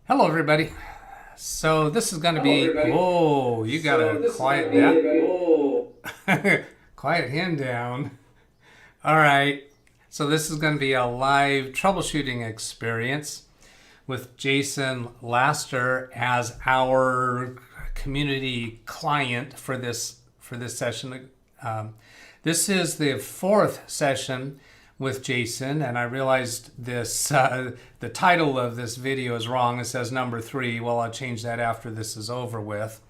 Hello, everybody. So this is going to be. Whoa, you gotta quiet that. Quiet him down. All right. So this is going to be a live troubleshooting experience with Jason Laster as our community client for this session. This is the fourth session with Jason, and I realized the title of this video is wrong. It says number 3. Well, I'll change that after this is over with.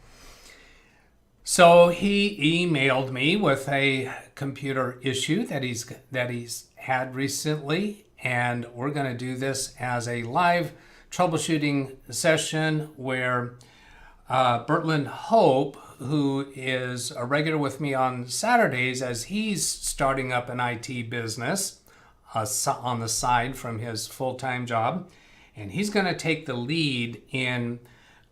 So he emailed me with a computer issue that he's had recently, and we're going to do this as a live troubleshooting session where Bertlin Hope, who is a regular with me on Saturdays as he's starting up an IT business on the side from his full-time job, and he's going to take the lead in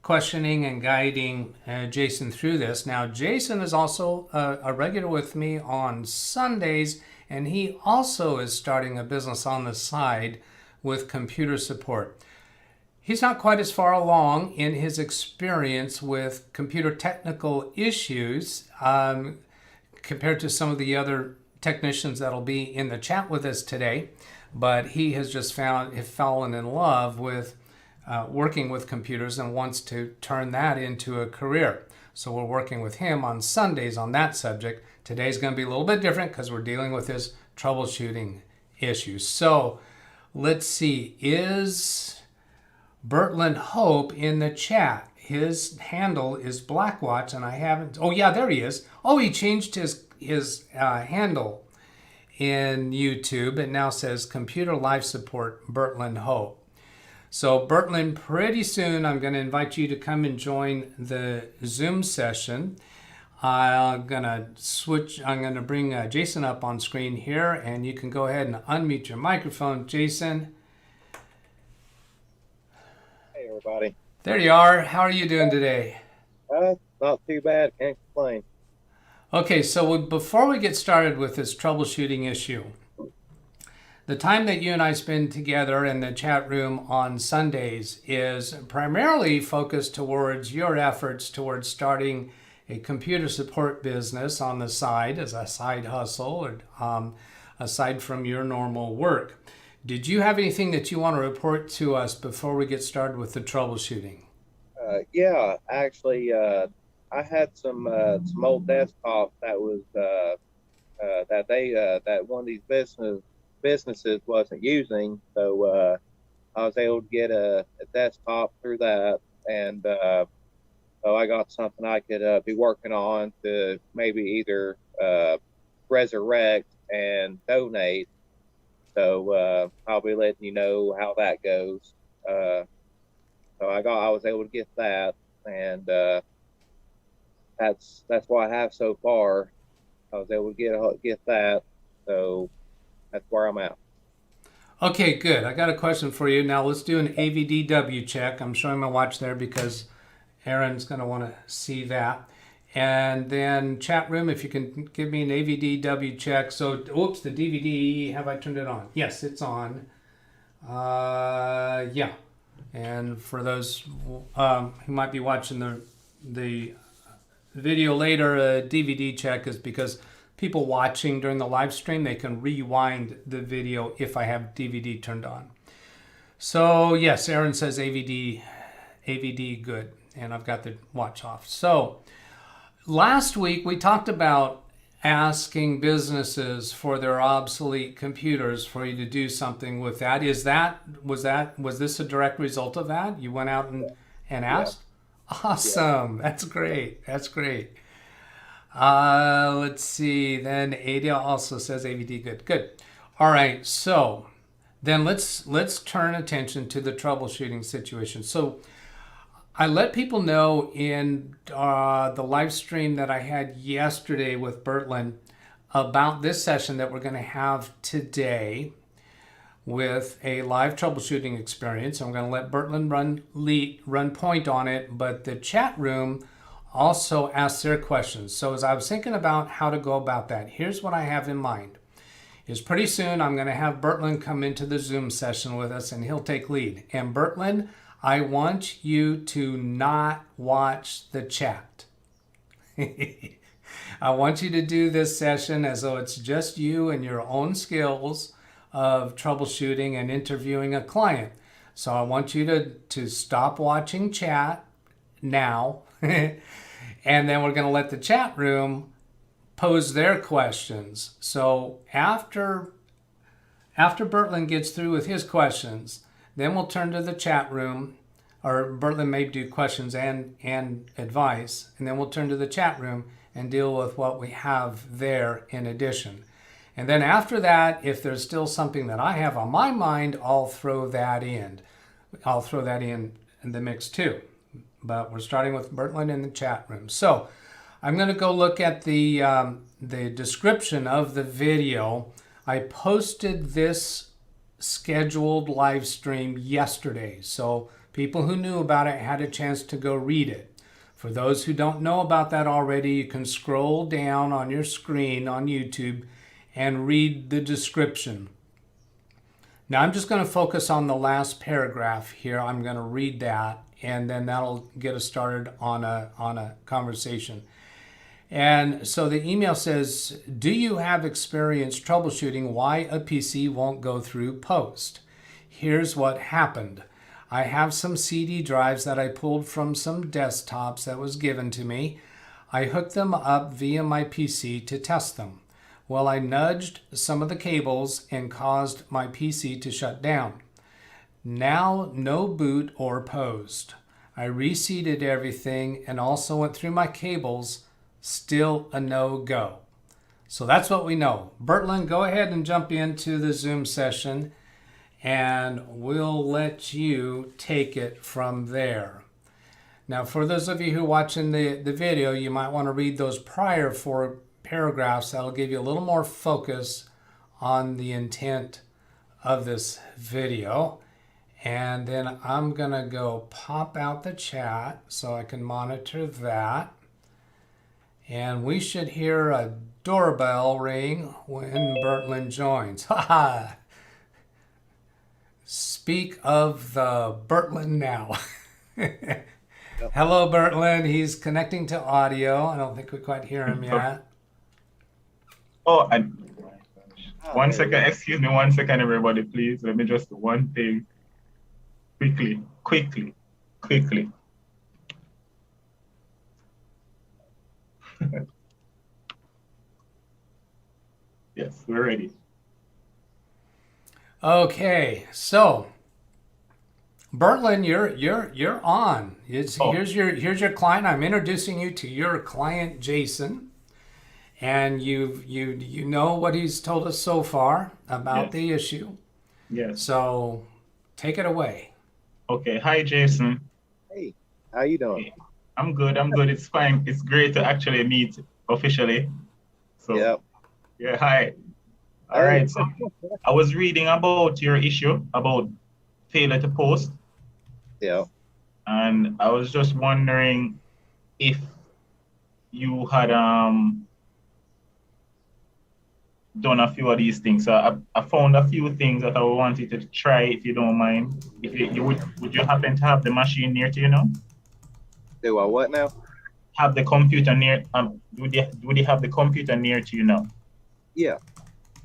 questioning and guiding Jason through this. Now, Jason is also a regular with me on Sundays, and he also is starting a business on the side with computer support. He's not quite as far along in his experience with computer technical issues compared to some of the other technicians that'll be in the chat with us today, but he has just fallen in love with working with computers and wants to turn that into a career. So we're working with him on Sundays on that subject. Today's going to be a little bit different because we're dealing with his troubleshooting issues. So let's see, is Bertlin Hope in the chat? His handle is Blackwatch, and I haven't. Oh yeah, there he is. Oh, he changed his handle in YouTube. It now says Computer Life Support Bertlin Hope. So Bertlin, pretty soon I'm going to invite you to come and join the Zoom session. I'm going to bring Jason up on screen here, and you can go ahead and unmute your microphone, Jason. Hey everybody. There you are. How are you doing today? Not too bad. Can't complain. Okay, so before we get started with this troubleshooting issue, the time that you and I spend together in the chat room on Sundays is primarily focused towards your efforts towards starting a computer support business on the side as a side hustle or aside from your normal work. Did you have anything that you want to report to us before we get started with the troubleshooting? Yeah, actually, I had some old desktops that was that one of these businesses wasn't using, so I was able to get a desktop through that, and so I got something I could be working on to maybe either resurrect and donate. So I'll be letting you know how that goes. So I was able to get that, and that's what I have so far. I was able to get that, so that's where I'm at. Okay, good. I got a question for you. Now let's do an AVDW check. I'm showing my watch there because Aaron's going to want to see that. And then chat room, if you can give me an AVDW check. So, oops, the DVD, have I turned it on? Yes, it's on. Yeah. And for those who might be watching the video later, a DVD check is because people watching during the live stream, they can rewind the video if I have DVD turned on. So, yes, Aaron says AVD good. And I've got the watch off. So, last week, we talked about asking businesses for their obsolete computers for you to do something with that. Was this a direct result of that? You went out and asked? Yeah. Awesome. Yeah. That's great. That's great. Let's see. Then Ada also says AVD good. Good. All right. So then let's turn attention to the troubleshooting situation. So I let people know in the live stream that I had yesterday with Bertlin about this session that we're going to have today with a live troubleshooting experience. I'm going to let Bertlin run point on it, but the chat room also asked their questions. So as I was thinking about how to go about that, here's what I have in mind. Is pretty soon I'm going to have Bertlin come into the Zoom session with us, and he'll take lead. And Bertlin, I want you to not watch the chat. I want you to do this session as though it's just you and your own skills of troubleshooting and interviewing a client. So I want you to stop watching chat now, and then we're going to let the chat room pose their questions. So after Bertlin gets through with his questions, then we'll turn to the chat room, or Bertlin may do questions and advice, and then we'll turn to the chat room and deal with what we have there in addition. And then after that, if there's still something that I have on my mind, I'll throw that in. I'll throw that in the mix too. But we're starting with Bertlin in the chat room. So I'm going to go look at the description of the video. I posted this scheduled live stream yesterday, so people who knew about it had a chance to go read it. For those who don't know about that already, you can scroll down on your screen on YouTube and read the description. Now I'm just going to focus on the last paragraph here. I'm going to read that, and then that'll get us started on a conversation. And so the email says, do you have experience troubleshooting why a PC won't go through post? Here's what happened. I have some CD drives that I pulled from some desktops that was given to me. I hooked them up via my PC to test them. Well, I nudged some of the cables and caused my PC to shut down. Now, no boot or post. I reseated everything and also went through my cables. Still a no-go. So that's what we know. Bertlin, go ahead and jump into the Zoom session, and we'll let you take it from there. Now, for those of you who are watching the video, you might want to read those prior 4 paragraphs. That'll give you a little more focus on the intent of this video. And then I'm going to go pop out the chat so I can monitor that. And we should hear a doorbell ring when Bertlin joins. Ha! Speak of the Bertlin now. Hello, Bertlin. He's connecting to audio. I don't think we quite hear him yet. Oh, and 1 second. Excuse me 1 second, everybody, please. Let me just do one thing quickly. Yes, we're ready. Okay, so Bertlin, you're on. Here's your client. I'm introducing you to your client, Jason, and you know what he's told us so far about the issue. Yes. So take it away. Okay. Hi, Jason. Hey, how you doing? Hey, I'm good. It's fine. It's great to actually meet officially. So Yep. yeah. Hi. All right. So I was reading about your issue about failure to post. Yeah. And I was just wondering if you had done a few of these things. So I found a few things that I wanted to try, if you don't mind. If you would you happen to have the machine near to you now? Do I what now? Have the computer near? Would you have the computer near to you now? Yeah.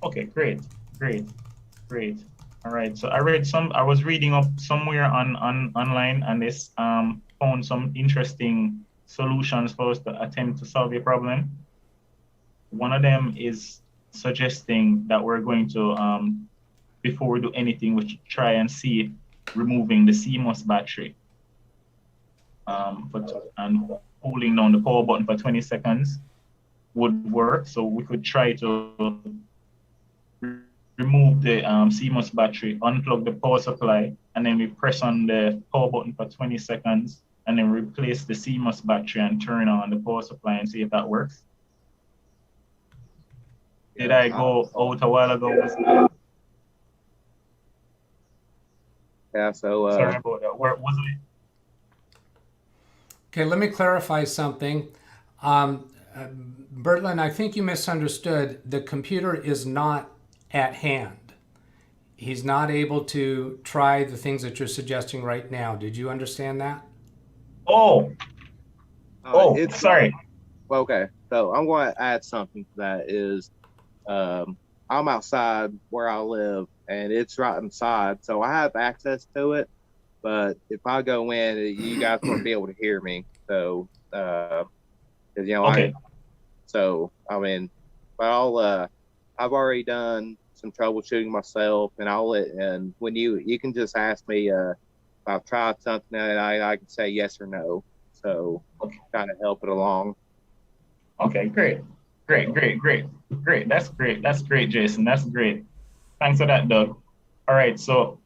Okay, great. All right. So I was reading up somewhere on online, and this found some interesting solutions for us to attempt to solve a problem. One of them is suggesting that we're going to, before we do anything, we should try and see removing the CMOS battery. And holding down the power button for 20 seconds would work. So we could try to remove the CMOS battery, unplug the power supply, and then we press on the power button for 20 seconds, and then replace the CMOS battery and turn on the power supply and see if that works. Did I go out a while ago? Yeah, so Sorry about that. Where was it? Okay, let me clarify something. Bertlin, I think you misunderstood. The computer is not at hand. he's not able to try the things that you're suggesting right now. Did you understand that? Oh, It's sorry. okay. So I'm going to add something to that. Is I'm outside where I live, and it's right inside, so I have access to it. But if I go in, you guys won't be able to hear me. So, 'cause, you know, Okay. I mean, but I've already done some troubleshooting myself, and and when you can just ask me, if I've tried something, and I can say yes or no. So, Okay. kind of help it along. Okay, great. Great. That's great. That's great, Jason. That's great. Thanks for that, Doug. All right. So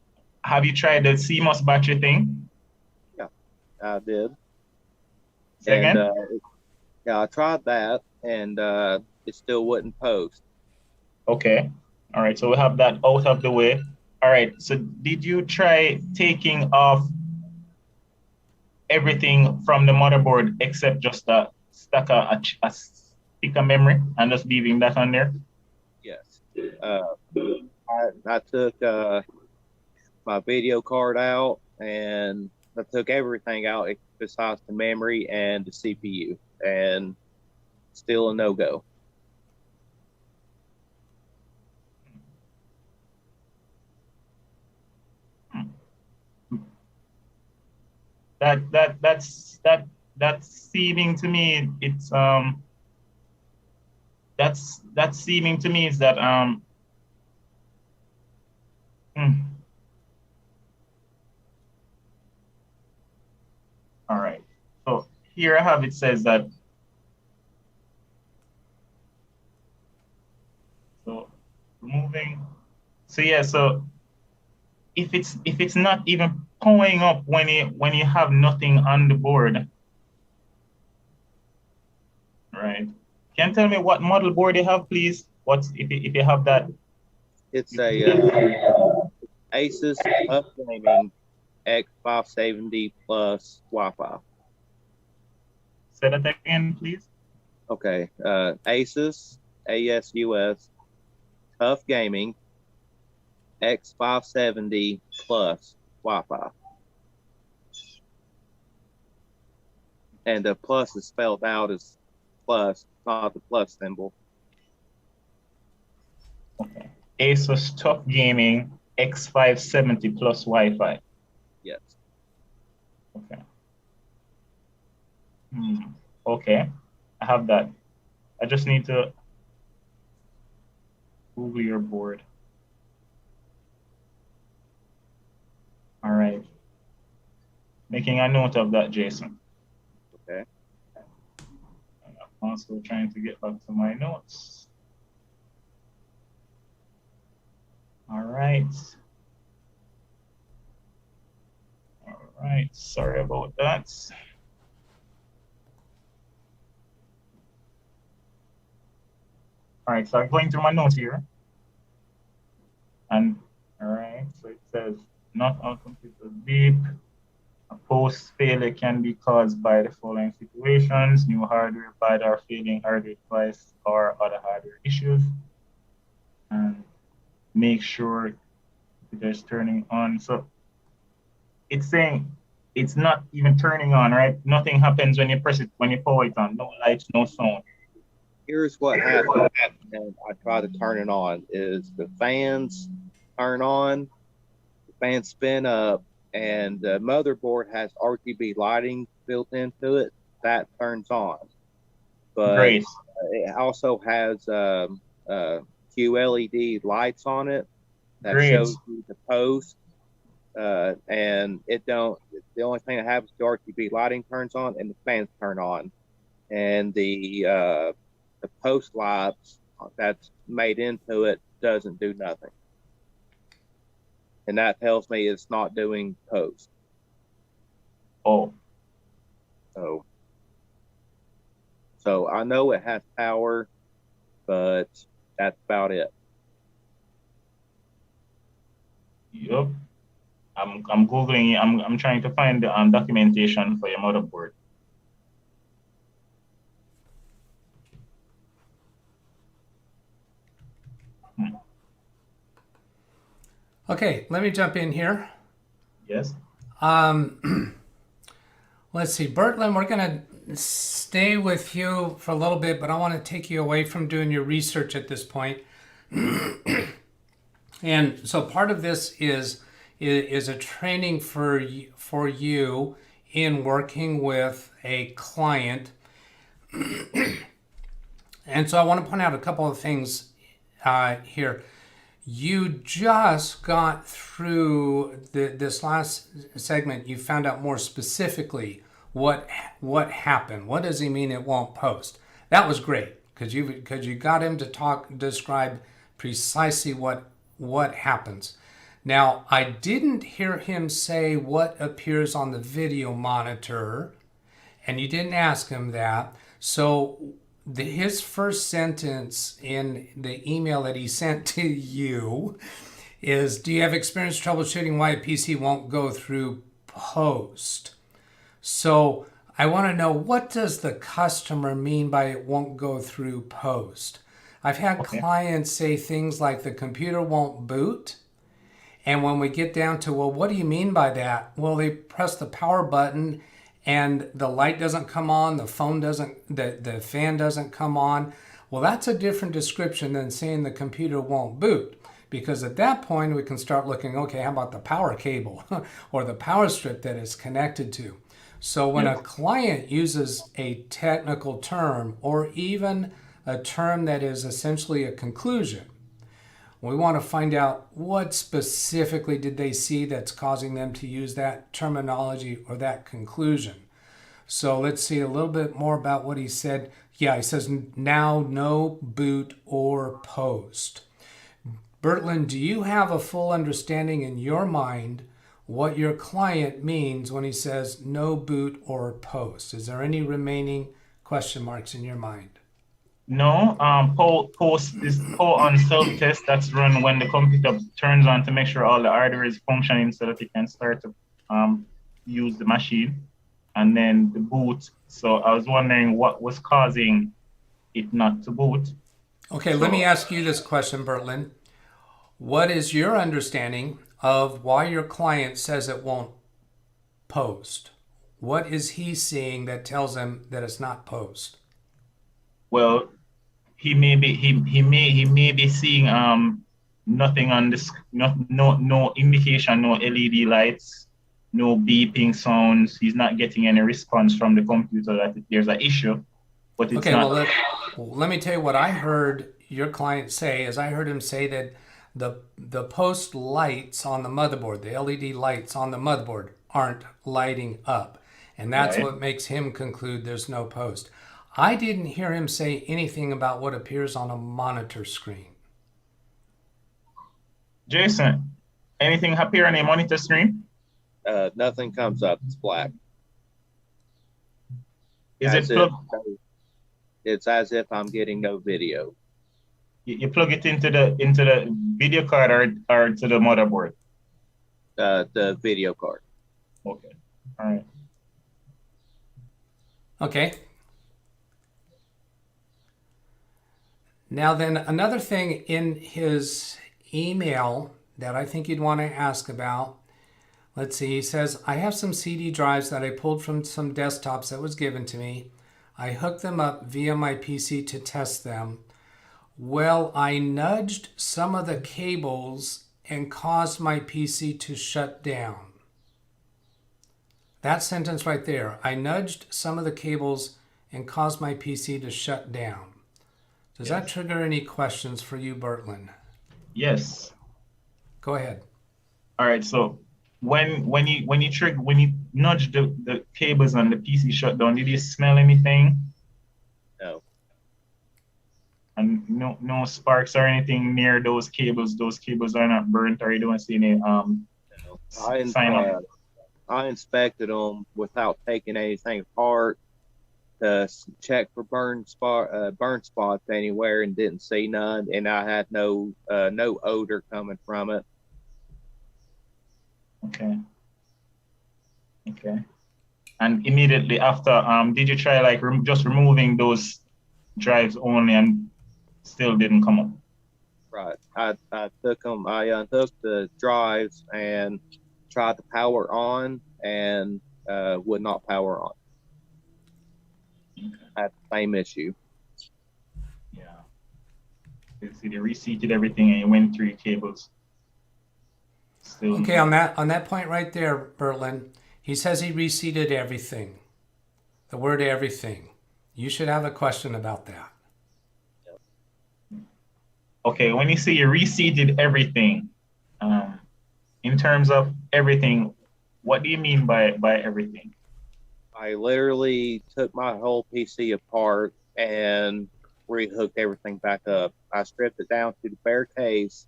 have you tried the CMOS battery thing? Yeah, I did. Say And again? yeah, I tried that, and it still wouldn't post. Okay. All right. So we have that out of the way. All right. So did you try taking off everything from the motherboard except just a stack a stick of memory and just leaving that on there? Yes. I took my video card out, and I took everything out besides the memory and the CPU, and still a no-go. That's seeming to me it's that's seeming to me is that hmm. All right. So here I have it says that so removing so yeah so if it's not even pulling up when you have nothing on the board, right? Can you tell me what model board you have, please? What's if you have that? It's a Asus TUF Gaming X570 plus Wi-Fi. Say that again, please. Okay, Asus ASUS TUF Gaming X570 plus Wi-Fi. And the plus is spelled out as plus, not the plus symbol. Okay. Asus TUF Gaming X570 plus Wi-Fi. Yes. Okay. Okay. I have that. I just need to Google your board. All right. Making a note of that, Jason. Okay. And I'm also trying to get back to my notes. All right. All right. Sorry about that. All right. So I'm going through my notes here. And all right. So it says not all computers beep. A post failure can be caused by the following situations: new hardware, bad or failing hardware device, or other hardware issues. And make sure it is turning on. So it's saying it's not even turning on, right? Nothing happens when you press it, when you power it on. No lights, no sound. Here's what happened, and I try to turn it on, is the fans turn on, the fans spin up, and the motherboard has RGB lighting built into it. That turns on. But Great. it also has QLED lights on it that Great. shows you the post. And it don't. The only thing that happens, the RGB lighting turns on and the fans turn on, and the post lights that's made into it doesn't do nothing, and that tells me it's not doing post. Oh, So I know it has power, but that's about it. yep. I'm Googling, I'm trying to find the documentation for your motherboard. Okay, let me jump in here. Yes. Let's see, Bertlin, we're going to stay with you for a little bit, but I want to take you away from doing your research at this point. And so part of this is a training for you in working with a client. And so I want to point out a couple of things here. You just got through this last segment. You found out more specifically what happened. What does he mean it won't post? That was great because you got him to describe precisely what happens. Now, I didn't hear him say what appears on the video monitor, and you didn't ask him that. So his first sentence in the email that he sent to you is, do you have experience troubleshooting why a PC won't go through post? So I want to know, what does the customer mean by it won't go through post? I've had clients say things like the computer won't boot. And when we get down to, well, what do you mean by that? Well, they press the power button and the light doesn't come on, the phone doesn't, the fan doesn't come on. Well, that's a different description than saying the computer won't boot. Because at that point, we can start looking, okay, how about the power cable or the power strip that it's connected to? So when a client uses a technical term or even a term that is essentially a conclusion, we want to find out what specifically did they see that's causing them to use that terminology or that conclusion. So let's see a little bit more about what he said. Yeah, he says now no boot or post. Bertlin, do you have a full understanding in your mind what your client means when he says no boot or post? Is there any remaining question marks in your mind? No, post is on self-test that's run when the computer turns on to make sure all the hardware is functioning so that it can start to use the machine. And then the boot. So I was wondering what was causing it not to boot. Okay, let me ask you this question, Bertlin. What is your understanding of why your client says it won't post? What is he seeing that tells him that it's not post? Well, he may be seeing nothing on this, no indication, no LED lights, no beeping sounds. He's not getting any response from the computer that there's an issue, but it's not. Well, let me tell you what I heard your client say. Is I heard him say that the post lights on the motherboard, the LED lights on the motherboard aren't lighting up, and that's what makes him conclude there's no post. I didn't hear him say anything about what appears on a monitor screen. Jason, anything appear on a monitor screen? Nothing comes up. It's black. Is it plugged? It's as if I'm getting no video. You plug it into the video card or to the motherboard? The video card. Okay. All right. Okay. Now then, another thing in his email that I think you'd want to ask about, let's see, he says, I have some CD drives that I pulled from some desktops that was given to me. I hooked them up via my PC to test them. Well, I nudged some of the cables and caused my PC to shut down. That sentence right there, I nudged some of the cables and caused my PC to shut down. Does that trigger any questions for you, Bertlin? Yes. Go ahead. All right. So when you nudge the cables on the PC shut down, did you smell anything? No. And no sparks or anything near those cables. Those cables are not burnt, or you don't see any no. sign of it. I inspected them without taking anything apart to check for burn spots anywhere and didn't see none, and I had no odor coming from it. Okay. And immediately after, did you try like just removing those drives only and still didn't come up? Right. I unhooked the drives and tried to power on and would not power on. I had the same issue. Yeah. See, they reseated everything and it went through your cables. Still Okay, on that point right there, Bertlin, he says he reseated everything. The word everything. You should have a question about that. Okay, when you say you reseated everything, in terms of everything, what do you mean by everything? I literally took my whole PC apart and rehooked everything back up. I stripped it down to the bare case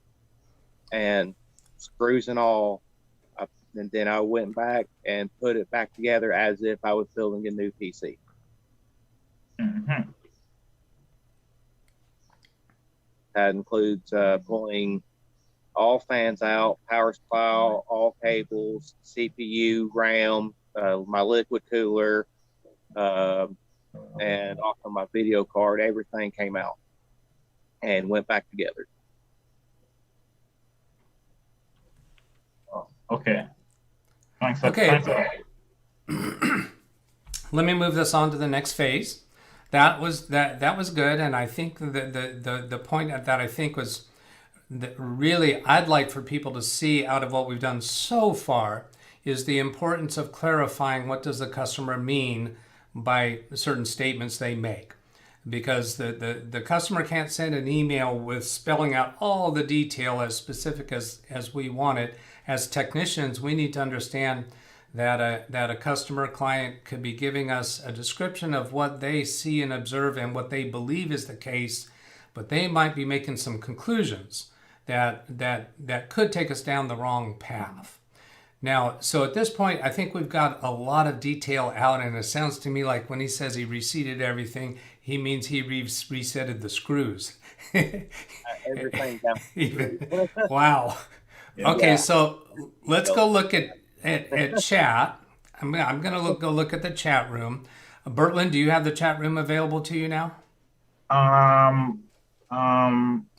and screws and all. And then I went back and put it back together as if I was building a new PC. Mm-hmm. That includes pulling all fans out, power supply, all cables, CPU, RAM, my liquid cooler, and also my video card. Everything came out and went back together. Okay. Thanks. Okay. Let me move this on to the next phase. That was good, and I think the point that I think was that really I'd like for people to see out of what we've done so far is the importance of clarifying what does the customer mean by certain statements they make. Because the customer can't send an email with spelling out all the detail as specific as we want it. As technicians, we need to understand that a customer client could be giving us a description of what they see and observe and what they believe is the case, but they might be making some conclusions that could take us down the wrong path. Now, so at this point, I think we've got a lot of detail out, and it sounds to me like when he says he reseated everything, he means he resetted the screws. Everything down. Wow. Okay, Yeah. so let's go look at chat. I'm gonna go look at the chat room. Bertlin, do you have the chat room available to you now?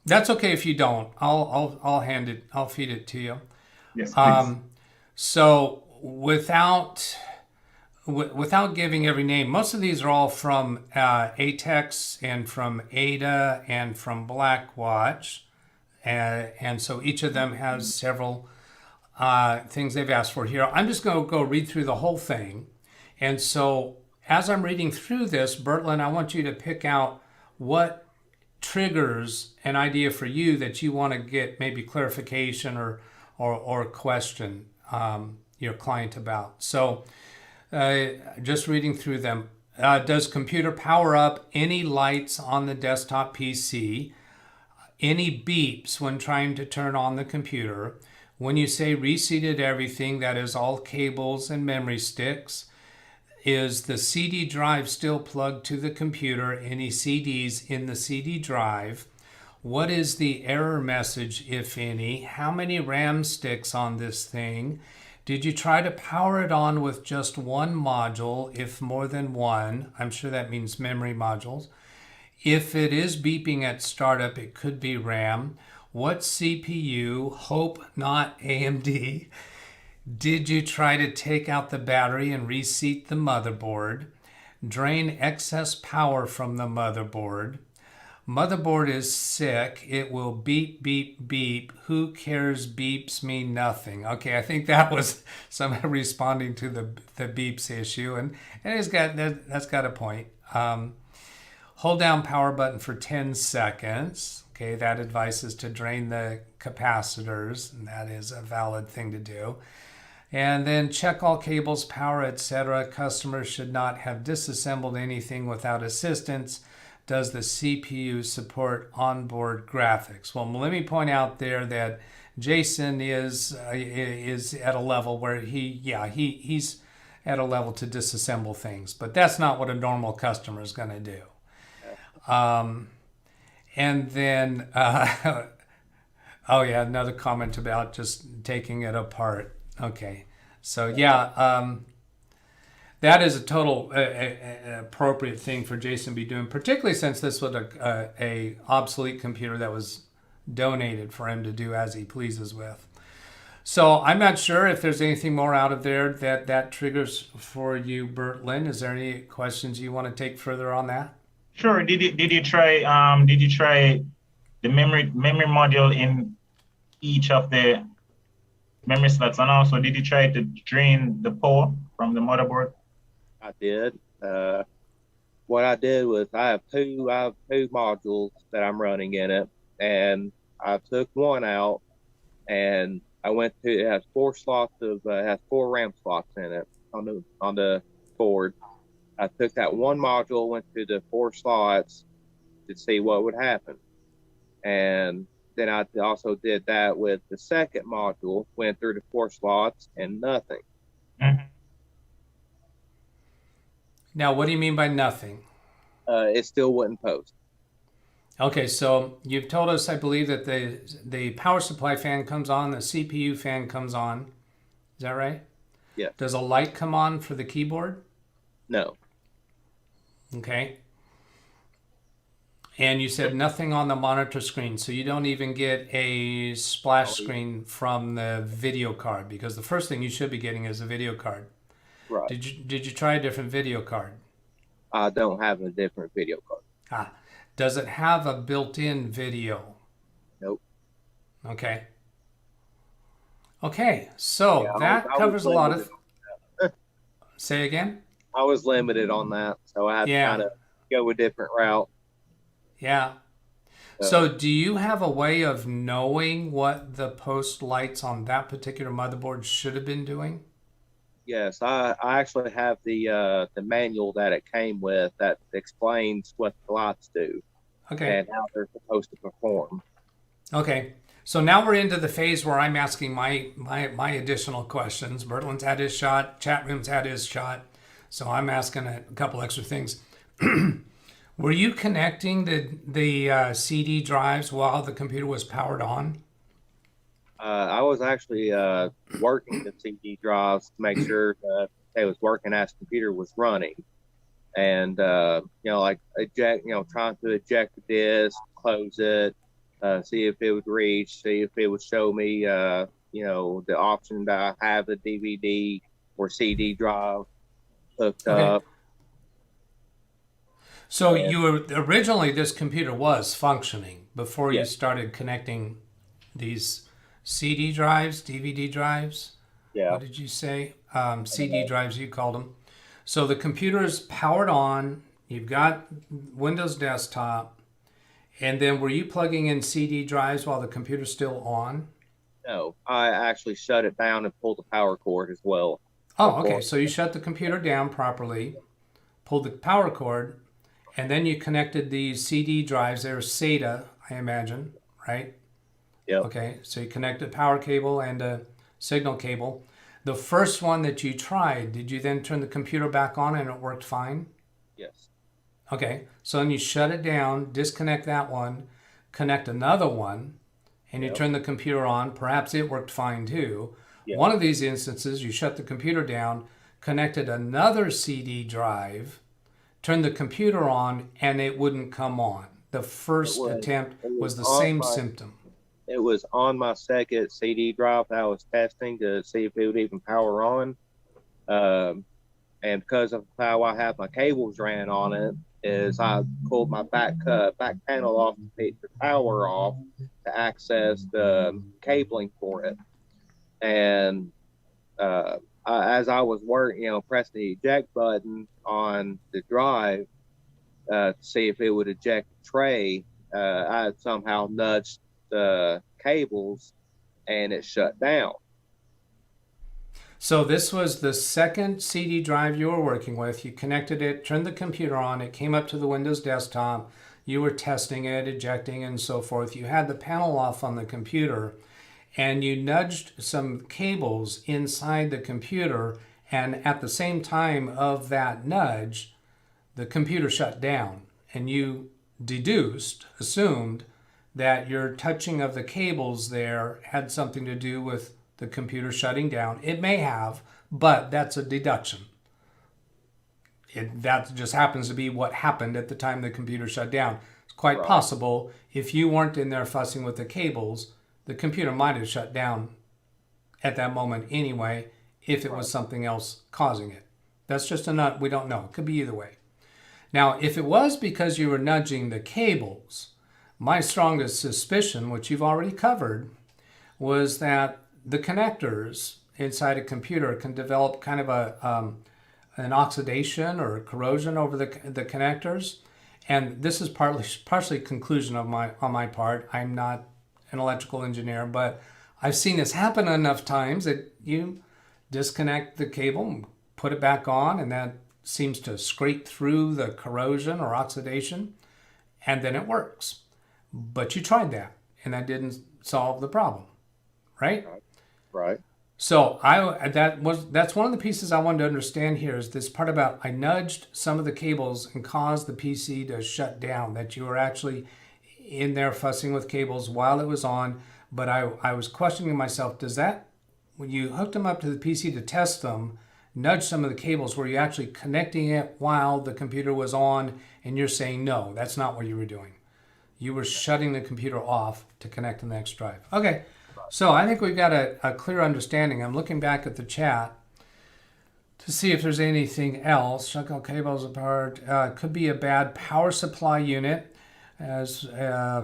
That's okay if you don't. I'll feed it to you. Yes, please. So without giving every name, most of these are all from ATEX and from Ada and from Blackwatch, and so each of them has several things they've asked for here. I'm just going to go read through the whole thing, and so as I'm reading through this, Bertlin, I want you to pick out what triggers an idea for you that you want to get maybe clarification or question your client about. So just reading through them. Does computer power up any lights on the desktop PC? Any beeps when trying to turn on the computer? When you say reseated everything, that is all cables and memory sticks. Is the CD drive still plugged to the computer? Any CDs in the CD drive? What is the error message, if any? How many RAM sticks on this thing? Did you try to power it on with just one module, if more than one? I'm sure that means memory modules. If it is beeping at startup, it could be RAM. What CPU? Hope not AMD. Did you try to take out the battery and reseat the motherboard? Drain excess power from the motherboard. Motherboard is sick. It will beep, beep, beep. Who cares? Beeps mean nothing. Okay, I think that was somebody responding to the beeps issue, and that's got a point. Hold down power button for 10 seconds. Okay, that advice is to drain the capacitors, and that is a valid thing to do. And then check all cables, power, etc. Customers should not have disassembled anything without assistance. Does the CPU support onboard graphics? Well, let me point out there that Jason is at a level where he's at a level to disassemble things, but that's not what a normal customer is going to do. And then, another comment about just taking it apart. Okay, so that is a total appropriate thing for Jason to be doing, particularly since this was a obsolete computer that was donated for him to do as he pleases with. So I'm not sure if there's anything more out of there that triggers for you, Bert Lynn. Is there any questions you want to take further on that? Sure. Did you try the memory module in each of the memory slots, and also did you try to drain the power from the motherboard? I did. What I did was I have two modules that I'm running in it, and I took one out, and I went to, it has 4 slots of has 4 RAM slots in it on the board. I took that one module, went to the 4 slots to see what would happen, and then I also did that with the second module, went through the 4 slots, and nothing. Mm-hmm. Now, what do you mean by nothing? It still wouldn't post. Okay, so you've told us, I believe, that the power supply fan comes on, the CPU fan comes on. Is that right? Yeah. Does a light come on for the keyboard? No. Okay. And you said nothing on the monitor screen, so you don't even get a splash screen from the video card, because the first thing you should be getting is a video card. Right. Did you try a different video card? I don't have a different video card. Does it have a built-in video? Nope. Okay. Okay, so that covers a lot of... Say again? I was limited on that, so I had to kind of go a different route. Yeah. So do you have a way of knowing what the post lights on that particular motherboard should have been doing? Yes, I actually have the manual that it came with that explains what the lights do. Okay. And how they're supposed to perform. Okay. So now we're into the phase where I'm asking my additional questions. Bertlin's had his shot. Chat room's had his shot. So I'm asking a couple extra things. Were you connecting the CD drives while the computer was powered on? I was actually working the CD drives to make sure that they was working as the computer was running, and like trying to eject the disk, close it, see if it would reach, see if it would show me the option that I have the DVD or CD drive hooked up. So you were originally, this computer was functioning before you started connecting these CD drives, DVD drives? Yeah. What did you say? CD drives, you called them. So the computer is powered on. You've got Windows Desktop. And then were you plugging in CD drives while the computer's still on? No, I actually shut it down and pulled the power cord as well. Oh, okay. So you shut the computer down properly, pulled the power cord, and then you connected these CD drives. They're SATA, I imagine, right? Yeah. Okay, so you connected power cable and a signal cable. The first one that you tried, did you then turn the computer back on and it worked fine? Yes. Okay, so then you shut it down, disconnect that one, connect another one, and you turn the computer on. Perhaps it worked fine too. Yep. One of these instances, you shut the computer down, connected another CD drive, turned the computer on, and it wouldn't come on. The first attempt was the same symptom. It was on my second CD drive that I was testing to see if it would even power on. And because of how I have my cables ran on it, is I pulled my back panel off to take the power off to access the cabling for it. And as I was working, pressing the eject button on the drive to see if it would eject the tray, I had somehow nudged the cables and it shut down. So this was the second CD drive you were working with. You connected it, turned the computer on, it came up to the Windows desktop. You were testing it, ejecting, and so forth. You had the panel off on the computer, and you nudged some cables inside the computer, and at the same time of that nudge, the computer shut down, and you assumed that your touching of the cables there had something to do with the computer shutting down. It may have, but that's a deduction. That just happens to be what happened at the time the computer shut down. quite Right. possible if you weren't in there fussing with the cables, the computer might have shut down at that moment anyway, if it was something else causing it. That's just a nut. We don't know. It could be either way. Now, if it was because you were nudging the cables, my strongest suspicion, which you've already covered, was that the connectors inside a computer can develop kind of an oxidation or corrosion over the connectors. And this is partially conclusion on my part. I'm not an electrical engineer, but I've seen this happen enough times that you disconnect the cable and put it back on, and that seems to scrape through the corrosion or oxidation, and then it works. But you tried that, and that didn't solve the problem, right? Right. So that's one of the pieces I wanted to understand here, is this part about I nudged some of the cables and caused the PC to shut down, that you were actually in there fussing with cables while it was on. But I was questioning myself, does that, when you hooked them up to the PC to test them, nudge some of the cables, were you actually connecting it while the computer was on? And you're saying, no, that's not what you were doing. You were shutting the computer off to connect to the next drive. Okay, so I think we've got a clear understanding. I'm looking back at the chat to see if there's anything else. Shut all cables apart. Could be a bad power supply unit. As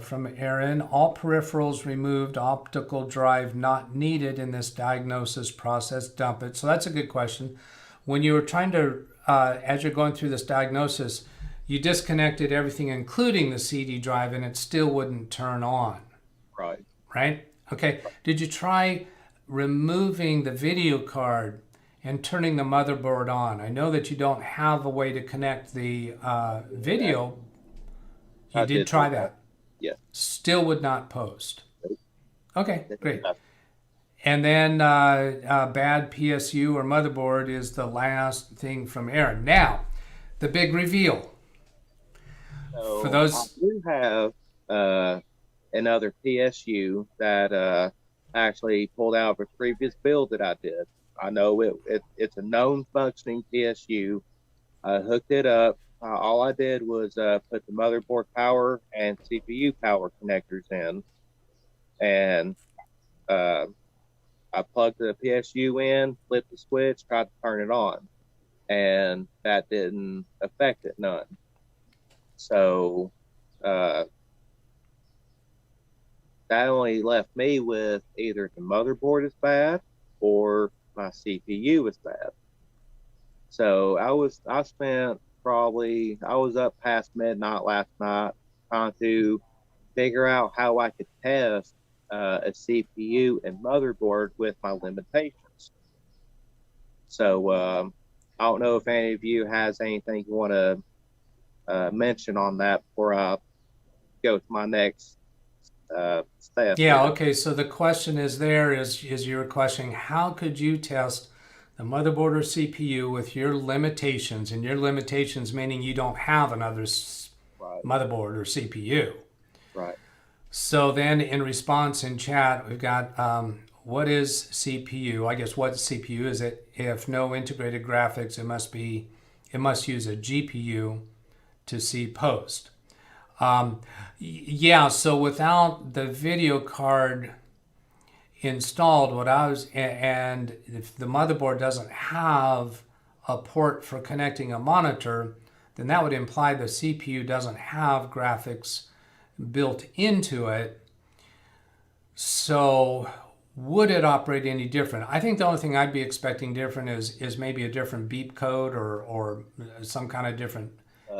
from Aaron, all peripherals removed, optical drive not needed in this diagnosis process, dump it. So that's a good question. When you were trying to, as you're going through this diagnosis, you disconnected everything, including the CD drive, and it still wouldn't turn on. Right. Right? Okay. Did you try removing the video card and turning the motherboard on? I know that you don't have a way to connect the video. You did try that? Yeah. Still would not post. Okay, great. And then bad PSU or motherboard is the last thing from Aaron. Now, the big reveal. So For those, I do have another PSU that actually pulled out of a previous build that I did. I know it's a known functioning PSU. I hooked it up. All I did was put the motherboard power and CPU power connectors in, and I plugged the PSU in, flipped the switch, tried to turn it on, and that didn't affect it none. So that only left me with either the motherboard is bad or my CPU is bad. So I was up past midnight last night trying to figure out how I could test a CPU and motherboard with my limitations. So I don't know if any of you has anything you want to mention on that before I go to my next step. yeah, okay, so the question is you were questioning how could you test the motherboard or CPU with your limitations, and your limitations meaning you don't have another motherboard or CPU. Right. So then in response in chat, we've got what is CPU? I guess what CPU is it? If no integrated graphics, it must use a GPU to see post. Yeah, so without the video card installed, and if the motherboard doesn't have a port for connecting a monitor, then that would imply the CPU doesn't have graphics built into it. So would it operate any different? I think the only thing I'd be expecting different is maybe a different beep code or some kind of different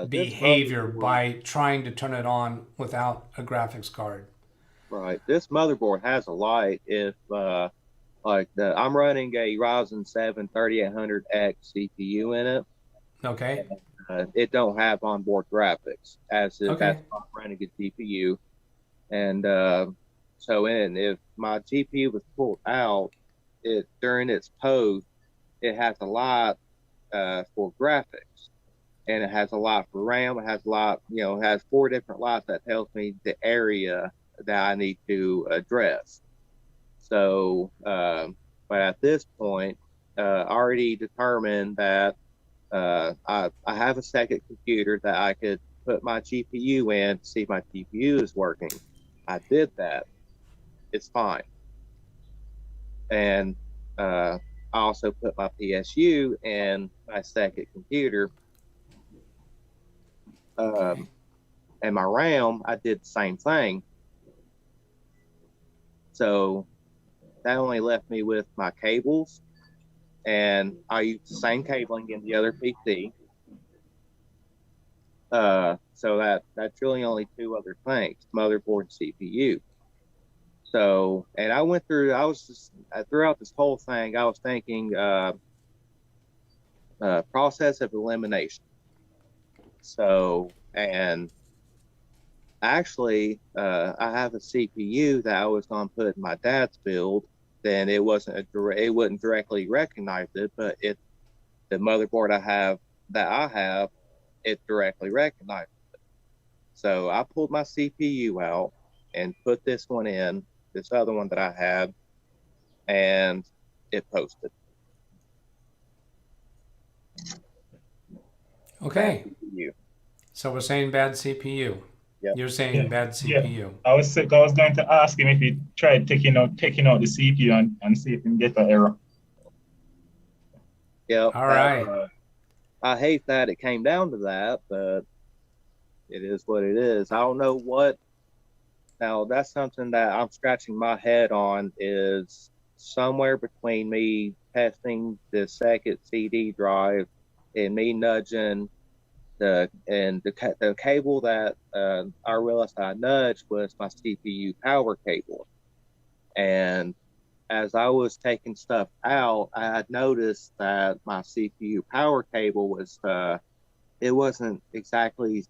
behavior by trying to turn it on without a graphics card. Right. This motherboard has a light if I'm running a Ryzen 7 3800X CPU in it. Okay. It don't have onboard graphics that's not running a GPU. And if my GPU was pulled out, during its post, it has a lot for graphics, and it has a lot for RAM. It has a lot, it has 4 different lights that tells me the area that I need to address. So, but at this point, I already determined that I have a second computer that I could put my GPU in to see if my GPU is working. I did that. It's fine. And I also put my PSU in my second computer. And my RAM, I did the same thing. So that only left me with my cables, and I used the same cabling in the other PC. So that's really only two other things: motherboard, CPU. So, and I went through. Throughout this whole thing, I was thinking process of elimination. So, and actually, I have a CPU that I was going to put in my dad's build. Then it wouldn't directly recognize it, but the motherboard I have, it directly recognized it. So I pulled my CPU out and put this one in, this other one that I had, and it posted. Okay. So we're saying bad CPU. Yep. You're saying bad CPU. Yeah. I was going to ask him if he tried taking out the CPU and see if he can get an error. Yep. All right. I hate that it came down to that, but it is what it is. I don't know what. Now, that's something that I'm scratching my head on, is somewhere between me testing the second CD drive and me nudging the cable that I realized I nudged was my CPU power cable. And as I was taking stuff out, I had noticed that my CPU power cable was, it wasn't exactly,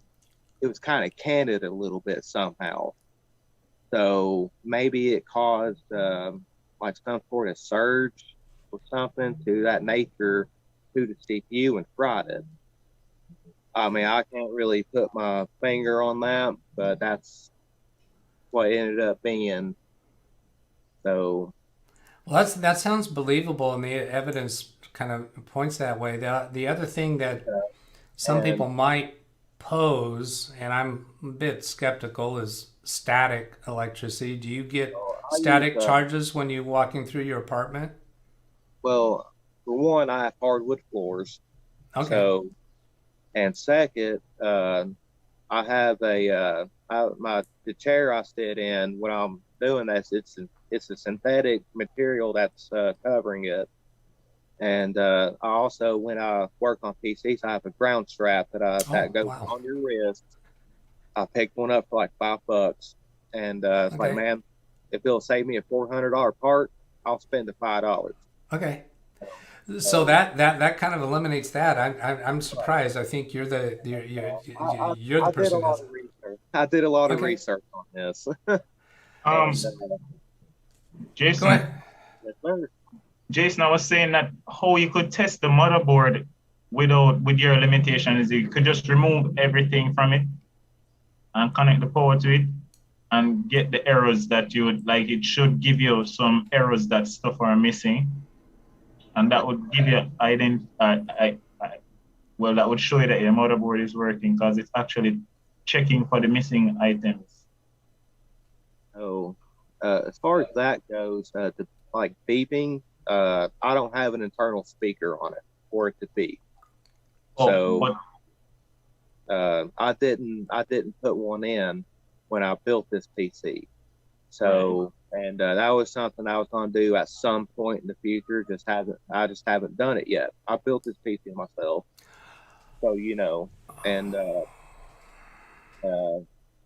it was kind of canted a little bit somehow. So maybe it caused like some sort of surge or something to that nature to the CPU and fried it. I mean, I can't really put my finger on that, but that's what it ended up being. So, well, that sounds believable, and the evidence kind of points that way. The other thing that some people might pose, and I'm a bit skeptical, is static electricity. Do you get static charges when you're walking through your apartment? Well, for one, I have hardwood floors. Okay. So, and second, I have the chair I sit in when I'm doing this. It's a synthetic material that's covering it. And I also, when I work on PCs, I have a ground strap that goes on your wrist. I picked one up for like $5, and it's like, man, if it'll save me a $400 part, I'll spend the $5. Okay. So that kind of eliminates that. I'm surprised. I think you're the person. I did a lot of research on this. Jason. Go ahead. Yes, sir. Jason, I was saying that how you could test the motherboard with your limitation is you could just remove everything from it and connect the power to it and get the errors that you would like. It should give you some errors that stuff are missing. And that would give you that would show you that your motherboard is working because it's actually checking for the missing items. Oh, as far as that goes, like beeping, I don't have an internal speaker on it for it to beep. I didn't put one in when I built this PC. So. Right. And that was something I was going to do at some point in the future. I just haven't done it yet. I built this PC myself, so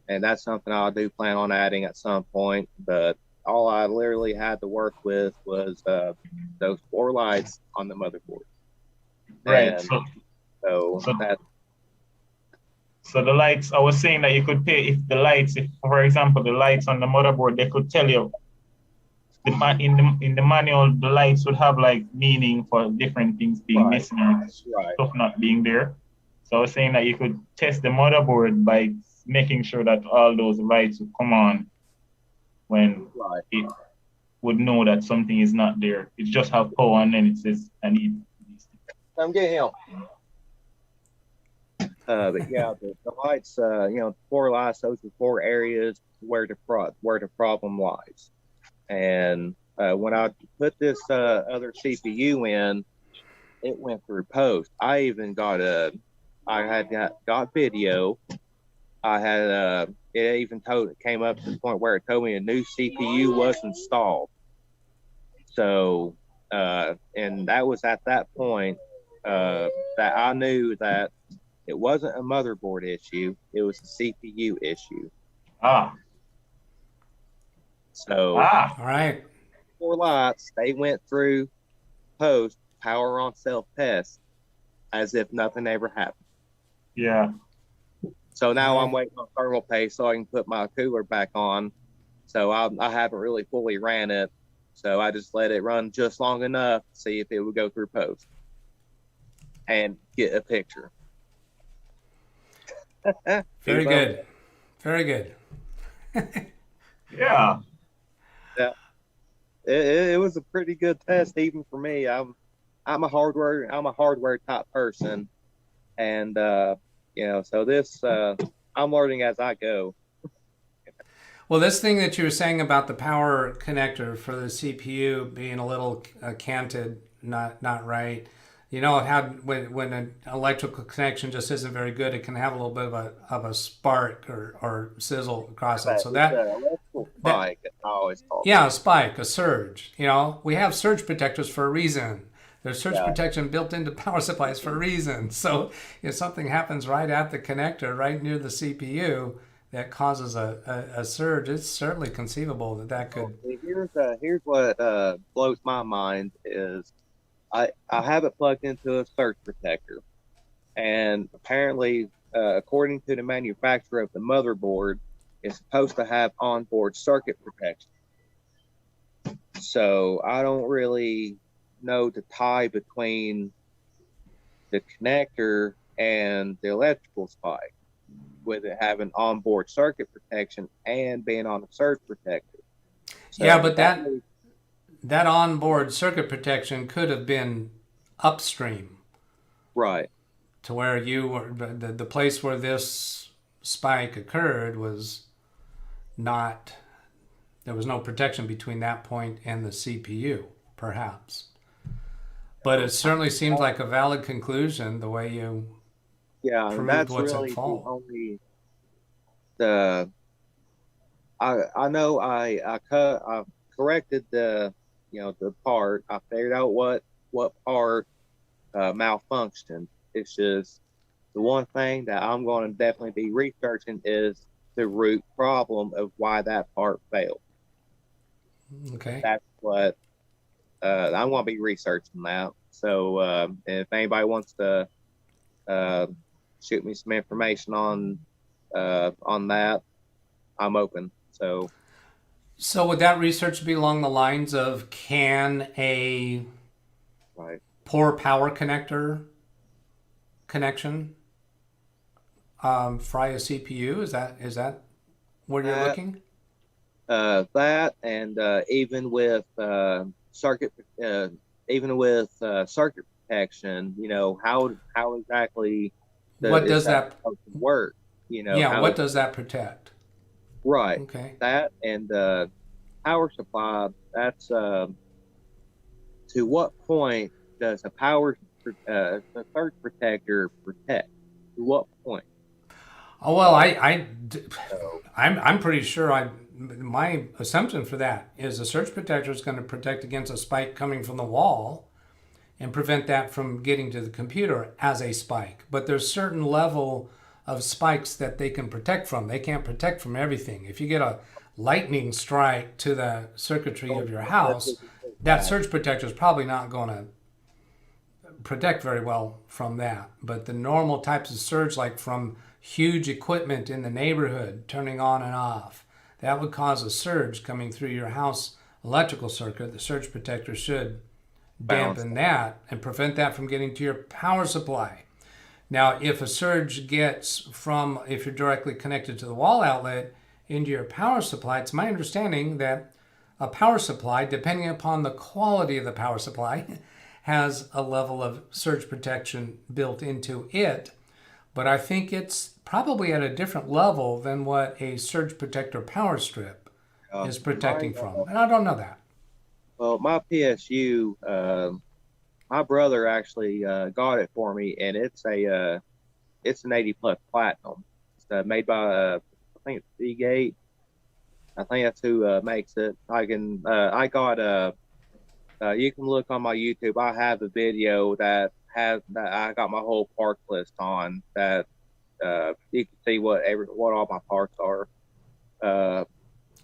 and that's something I do plan on adding at some point. But all I literally had to work with was those 4 lights on the motherboard. Right. And so the lights, I was saying that you could pay if, for example, the lights on the motherboard, they could tell you in the manual, the lights would have like meaning for different things being missing or stuff not being there. So I was saying that you could test the motherboard by making sure that all those lights would come on when it would know that something is not there. It just have power and then it says, I need these things. Come get him. But yeah, the lights, four lights, those are four areas where the problem lies. And when I put this other CPU in, it went through post. I even got got video. I had it even came up to the point where it told me a new CPU was installed. So and that was at that point that I knew that it wasn't a motherboard issue, it was a CPU issue. So all right. four lights, they went through post power on self-test as if nothing ever happened. Yeah. So now I'm waiting on thermal paste so I can put my cooler back on. So I haven't really fully ran it. So I just let it run just long enough to see if it would go through post and get a picture. Very good. Very good. Yeah. Yeah. It was a pretty good test even for me. I'm a hardware type person, and so this I'm learning as I go. Well, this thing that you were saying about the power connector for the CPU being a little canted, not right. You know how when an electrical connection just isn't very good, it can have a little bit of a spark or sizzle across it. So electrical spike, I always call it. Yeah, a spike, a surge. You know, we have surge protectors for a reason. There's surge protection built into power supplies for a reason. So if something happens right at the connector, right near the CPU, that causes a surge, it's certainly conceivable that could. Here's what blows my mind is I have it plugged into a surge protector, and apparently, according to the manufacturer of the motherboard, it's supposed to have onboard circuit protection. So I don't really know the tie between the connector and the electrical spike, with it having onboard circuit protection and being on a surge protector. So yeah, but that onboard circuit protection could have been upstream, right, to where you were the place where this spike occurred was not. There was no protection between that point and the CPU, perhaps. But it certainly seems like a valid conclusion the way you proved that's what's really at fault. I know I corrected the part. I figured out what part malfunctioned. It's just the one thing that I'm going to definitely be researching is the root problem of why that part failed. Okay. That's what I'm going to be researching that. So if anybody wants to shoot me some information on that, I'm open. So would that research be along the lines of, can a poor power connector connection fry a CPU? Is that where you're looking? That and even with circuit protection, how exactly does that work? What does that protect? Right. Okay. That and power supply. That's to what point does the surge protector protect? To what point? Oh well, I'm pretty sure my assumption for that is the surge protector is going to protect against a spike coming from the wall and prevent that from getting to the computer as a spike. But there's certain level of spikes that they can protect from. They can't protect from everything. If you get a lightning strike to the circuitry of your house, that surge protector is probably not going to protect very well from that. But the normal types of surge, like from huge equipment in the neighborhood turning on and off, that would cause a surge coming through your house electrical circuit. The surge protector should dampen that and prevent that from getting to your power supply. Now, if a surge gets if you're directly connected to the wall outlet into your power supply, it's my understanding that a power supply, depending upon the quality of the power supply, has a level of surge protection built into it. but I think it's probably at a different level than what a surge protector power strip is protecting from. And I don't know that. Well, my PSU, my brother actually got it for me, and it's an 80 plus platinum. It's made by I think it's Seagate. I think that's who makes it. I got you can look on my YouTube. I have a video that I got my whole parts list on that you can see what all my parts are. But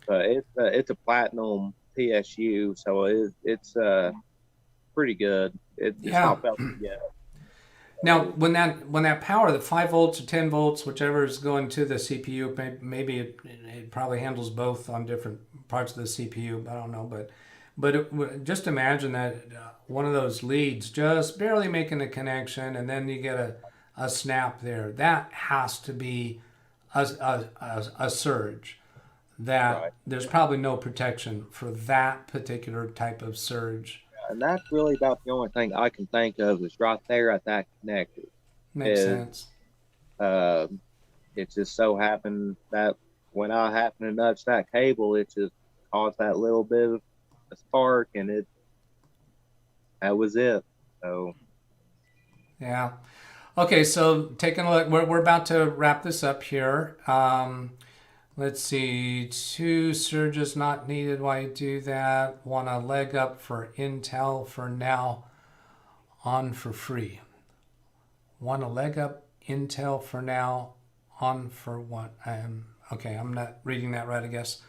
it's a platinum PSU, so it's pretty good. It's not felt yet. Now, when that power, the 5 volts or 10 volts, whichever is going to the CPU, maybe it probably handles both on different parts of the CPU. I don't know, but just imagine that one of those leads just barely making a connection, and then you get a snap there. That has to be a surge. That right. There's probably no protection for that particular type of surge. And that's really about the only thing I can think of is right there at that connector. Makes sense. It just so happened that when I happened to nudge that cable, it just caused that little bit of a spark, and that was it. So, yeah. Okay, so taking a look, we're about to wrap this up here. Let's see, 2 surges not needed. Why do that? Want a leg up for Intel for now, on for free. Want a leg up Intel for now, on for what? Okay, I'm not reading that right, I guess.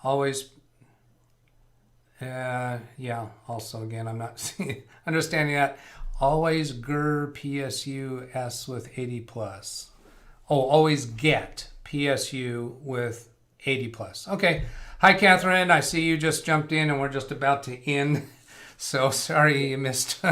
Always, yeah, also again, I'm not understanding that. Always GER PSU S with 80 plus. Oh, always get PSU with 80 plus. Okay. Hi, Catherine. I see you just jumped in and we're just about to end. So sorry you missed.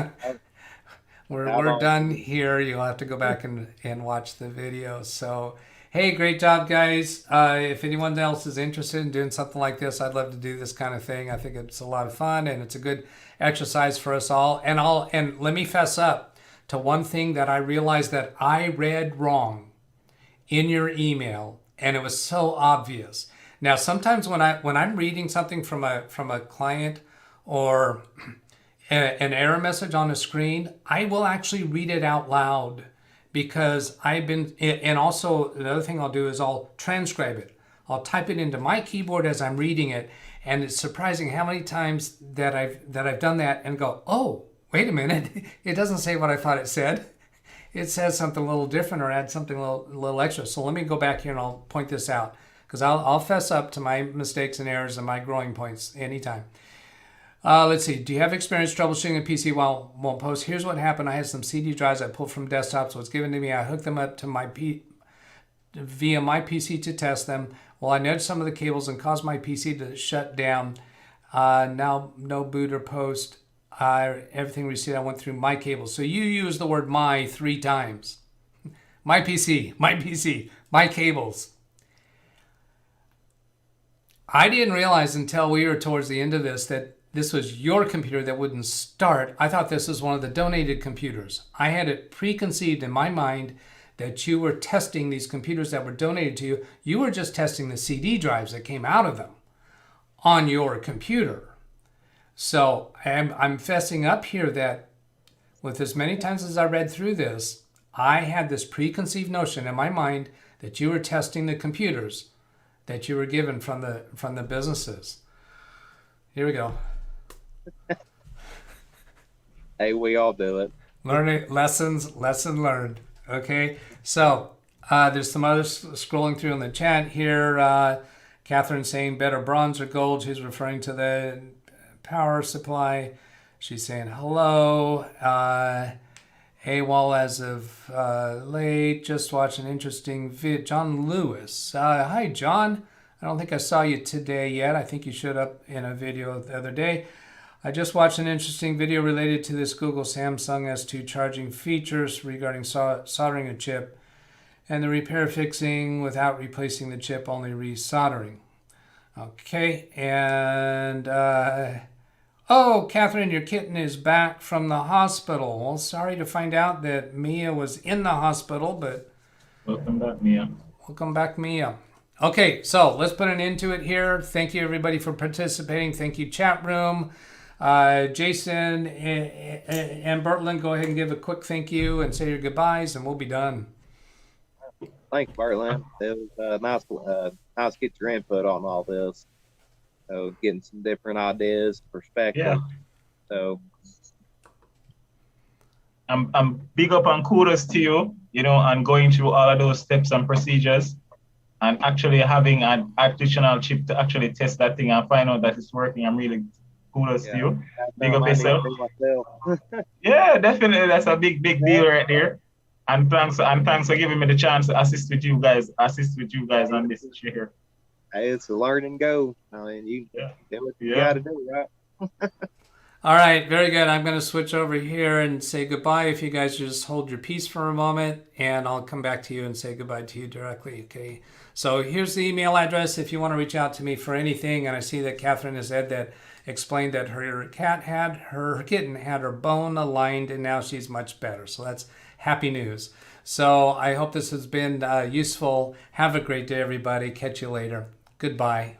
We're done here. You'll have to go back and watch the video. So, hey, great job, guys. If anyone else is interested in doing something like this, I'd love to do this kind of thing. I think it's a lot of fun and it's a good exercise for us all. And let me fess up to one thing that I realized that I read wrong in your email, and it was so obvious. Now, sometimes when I'm reading something from a client or an error message on a screen, I will actually read it out loud because and also another thing I'll do is I'll transcribe it. I'll type it into my keyboard as I'm reading it, and it's surprising how many times that I've done that and go, oh, wait a minute, it doesn't say what I thought it said. It says something a little different or add something a little extra. So let me go back here and I'll point this out because I'll fess up to my mistakes and errors and my growing points anytime. Let's see. Do you have experience troubleshooting a PC while won't post? Here's what happened. I had some CD drives I pulled from desktops. What's given to me, I hooked them up to via my PC to test them. Well, I nudged some of the cables and caused my PC to shut down. Now no boot or post. Everything reseated, I went through my cables. So you use the word my 3 times. My PC, my cables. I didn't realize until we were towards the end of this that this was your computer that wouldn't start. I thought this was one of the donated computers. I had it preconceived in my mind that you were testing these computers that were donated to you. You were just testing the CD drives that came out of them on your computer. So I'm fessing up here that with as many times as I read through this, I had this preconceived notion in my mind that you were testing the computers that you were given from the businesses. Here we go. Hey, we all do it. Learning lesson learned. Okay, so there's some others scrolling through in the chat here. Catherine saying better bronze or gold. She's referring to the power supply. She's saying hello. AWOL as of late. Just watched an interesting vid. John Lewis. Hi, John. I don't think I saw you today yet. I think you showed up in a video the other day. I just watched an interesting video related to this Google Samsung S2 charging features regarding soldering a chip and the repair fixing without replacing the chip, only resoldering. Okay, and oh, Catherine, your kitten is back from the hospital. Well, sorry to find out that Mia was in the hospital, but Welcome back, Mia. Welcome back, Mia. Okay, so let's put an end to it here. Thank you, everybody, for participating. Thank you, chat room. Jason and Bertland, go ahead and give a quick thank you and say your goodbyes, and we'll be done. Thanks, Bertland. It was nice to get your input on all this. So getting some different ideas, perspectives. Yeah. So I'm big up and kudos to you, you know, and going through all of those steps and procedures and actually having an additional chip to actually test that thing and find out that it's working. I'm really kudos to you. Big up yourself. Yeah, definitely. That's a big deal right there. And thanks for giving me the chance to assist with you guys on this issue here. Hey, it's a learn and go. I mean, you do what you got to do, right? All right, very good. I'm going to switch over here and say goodbye. If you guys just hold your peace for a moment, and I'll come back to you and say goodbye to you directly, okay? So here's the email address if you want to reach out to me for anything. And I see that Catherine has said that explained that her kitten had her bone aligned, and now she's much better. So that's happy news. So I hope this has been useful. Have a great day, everybody. Catch you later. Goodbye.